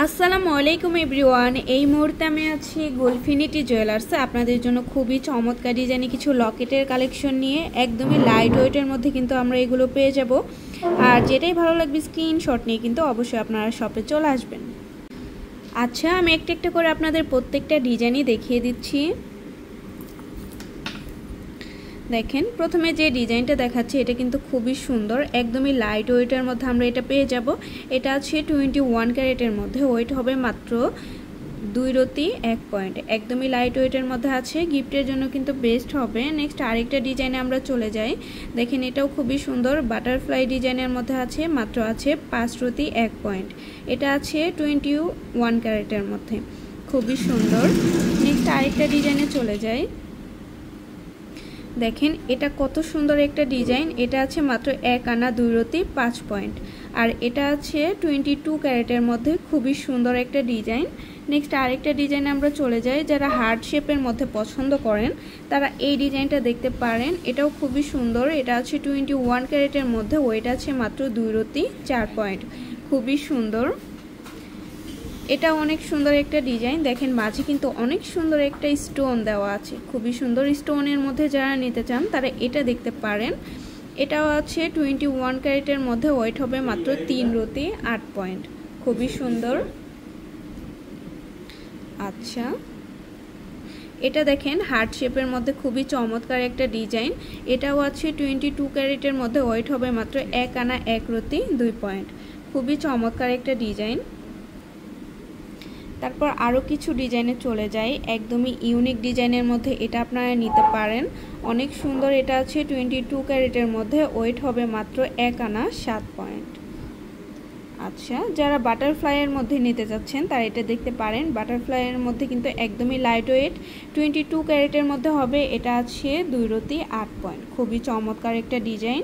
আসসালামু আলাইকুম এভরিওয়ান। এই মুহূর্তে আমি আছি গোলফিনিটি জুয়েলার্সে আপনাদের জন্য খুবই চমৎকার ডিজাইনে কিছু লকেটের কালেকশন নিয়ে। একদমই লাইট ওয়েটের মধ্যে কিন্তু আমরা এগুলো পেয়ে যাব। আর যেটাই ভালো লাগবে স্ক্রিনশট নিয়ে কিন্তু অবশ্যই আপনারা শপে চলে আসবেন। আচ্ছা, আমি একটা একটা করে আপনাদের প্রত্যেকটা ডিজাইনই দেখিয়ে দিচ্ছি। দেখেন, প্রথমে যে ডিজাইনটা দেখাচ্ছি এটা কিন্তু খুবই সুন্দর, একদমই লাইট ওয়েটের মধ্যে আমরা এটা পেয়ে যাব। এটা আছে 21 ক্যারেটের মধ্যে, ওয়েট হবে মাত্র 2.1 পয়েন্ট, একদমই লাইট ওয়েটের মধ্যে আছে। গিফটের জন্য কিন্তু বেস্ট হবে। নেক্সট আরেকটা ডিজাইনে আমরা চলে যাই। দেখেন, এটাও খুবই সুন্দর, বাটারফ্লাই ডিজাইনের মধ্যে আছে, মাত্র আছে 5.1 পয়েন্ট। এটা আছে 21 ক্যারেটের মধ্যে, খুবই সুন্দর। নেক্সট আরেকটা ডিজাইনে চলে যাই। দেখেন, এটা কত সুন্দর একটা ডিজাইন। এটা আছে মাত্র 1 আনা 2.5 পয়েন্ট, আর এটা আছে 22 ক্যারেটের মধ্যে, খুবই সুন্দর একটা ডিজাইন। নেক্সট আরেকটা ডিজাইনে আমরা চলে যাই। যারা হার্ট শেপের মধ্যে পছন্দ করেন তারা এই ডিজাইনটা দেখতে পারেন। এটাও খুবই সুন্দর। এটা আছে 21 ক্যারেটের মধ্যে, ওয়েট আছে মাত্র 2.4 পয়েন্ট, খুবই সুন্দর। এটা অনেক সুন্দর একটা ডিজাইন। দেখেন, মাঝে কিন্তু অনেক সুন্দর একটা স্টোন দেওয়া আছে, খুবই সুন্দর। স্টোনের মধ্যে যারা নিতে চান তারা এটা দেখতে পারেন। এটাও আছে 21 ক্যারেটের মধ্যে, ওয়েট হবে মাত্র 3.8 পয়েন্ট, খুবই সুন্দর। আচ্ছা, এটা দেখেন হার্ট শেপের মধ্যে খুবই চমৎকার একটা ডিজাইন। এটাও আছে 22 ক্যারেটের মধ্যে, ওয়েট হবে মাত্র 1 আনা 1.2 পয়েন্ট, খুবই চমৎকার একটা ডিজাইন। তারপর আরও কিছু ডিজাইনে চলে যাই। একদমই ইউনিক ডিজাইনের মধ্যে এটা আপনারা নিতে পারেন, অনেক সুন্দর। এটা আছে 22 ক্যারেটের মধ্যে, ওয়েট হবে মাত্র 1 আনা 7 পয়েন্ট। আচ্ছা, যারা বাটারফ্লাইয়ের মধ্যে নিতে যাচ্ছেন তারা এটা দেখতে পারেন। বাটারফ্লাইয়ের মধ্যে কিন্তু একদমই লাইট ওয়েট, 22 ক্যারেটের মধ্যে হবে। এটা আছে 2.8 পয়েন্ট, খুবই চমৎকার একটা ডিজাইন।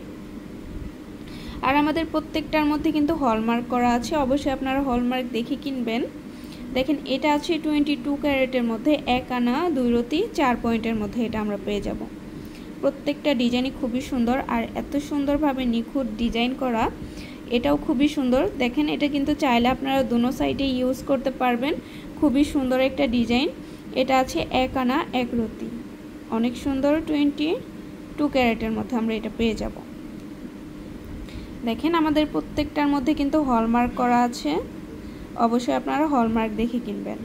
আর আমাদের প্রত্যেকটার মধ্যে কিন্তু হলমার্ক করা আছে, অবশ্যই আপনারা হলমার্ক দেখে কিনবেন। দেখেন, এটা আছে 22 ক্যারেটের মধ্যে, 1 আনা 2.4 পয়েন্টের মধ্যে এটা আমরা পেয়ে যাব। প্রত্যেকটা ডিজাইনই খুবই সুন্দর, আর এত সুন্দরভাবে নিখুঁত ডিজাইন করা, এটাও খুবই সুন্দর। দেখেন, এটা কিন্তু চাইলে আপনারা দুনো সাইডে ইউজ করতে পারবেন, খুবই সুন্দর একটা ডিজাইন। এটা আছে 1 আনা 1.2, অনেক সুন্দর। 22 ক্যারেটের মধ্যে আমরা এটা পেয়ে যাব। দেখেন, আমাদের প্রত্যেকটার মধ্যে কিন্তু হলমার্ক করা আছে, অবশ্যই আপনারা হলমার্ক দেখে কিনবেন।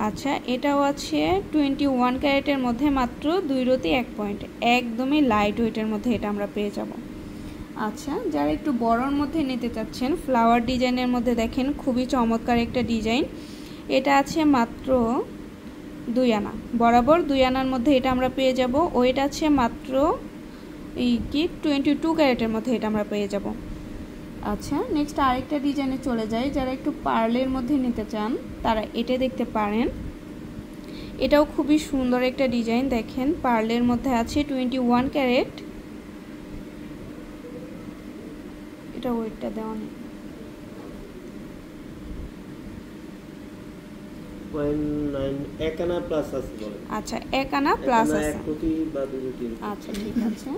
আচ্ছা, এটাও আছে 21 ক্যারেটের মধ্যে, মাত্র 2.1 পয়েন্ট, একদমই লাইট ওয়েটের মধ্যে এটা আমরা পেয়ে যাব। আচ্ছা, যারা একটু বড়র মধ্যে নিতে চাচ্ছেন, ফ্লাওয়ার ডিজাইনের মধ্যে দেখেন খুবই চমৎকার একটা ডিজাইন। এটা আছে মাত্র 2 আনা, বরাবর 2 আনার মধ্যে এটা আমরা পেয়ে যাব। ওয়েট আছে মাত্র 22 ক্যারেটের মধ্যে এটা আমরা পেয়ে যাব। আচ্ছা, নেক্সট আরেকটা ডিজাইনে চলে যাই। যারা একটু পার্লের মধ্যে নিতে চান তারা এটা দেখতে পারেন। এটাও খুবই সুন্দর একটা ডিজাইন। দেখেন, পার্লের মধ্যে আছে 21 ক্যারেট। এটা ওয়েটটা দেওয়া নেই, আচ্ছা 1 আনা প্লাস আছে। আচ্ছা, ঠিক আছে।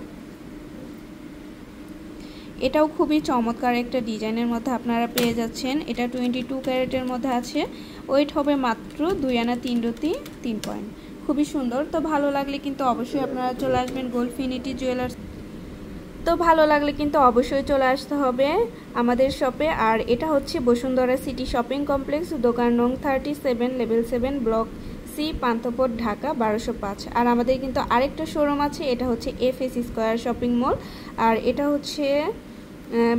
এটাও খুবই চমৎকার একটা ডিজাইনের মধ্যে আপনারা পেয়ে যাচ্ছেন। এটা 22 ক্যারেটের মধ্যে আছে, ওয়েট হবে মাত্র 2 আনা 3.3 পয়েন্ট, খুবই সুন্দর। তো ভালো লাগলে কিন্তু অবশ্যই আপনারা চলে আসবেন গোলফিনিটি জুয়েলার্স। তো ভালো লাগলে কিন্তু অবশ্যই চলে আসতে হবে আমাদের শপে। আর এটা হচ্ছে বসুন্ধরা সিটি শপিং কমপ্লেক্স, দোকান নং 37, level 7, block C, Panthapath, Dhaka 1205। আর আমাদের কিন্তু আরেকটা শোরুম আছে, এটা হচ্ছে FS স্কয়ার শপিং মল, আর এটা হচ্ছে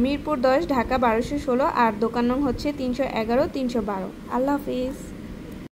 মিরপুর 10, ঢাকা 1216, আর দোকান নং হচ্ছে 311, 312। আল্লাহ হাফিজ।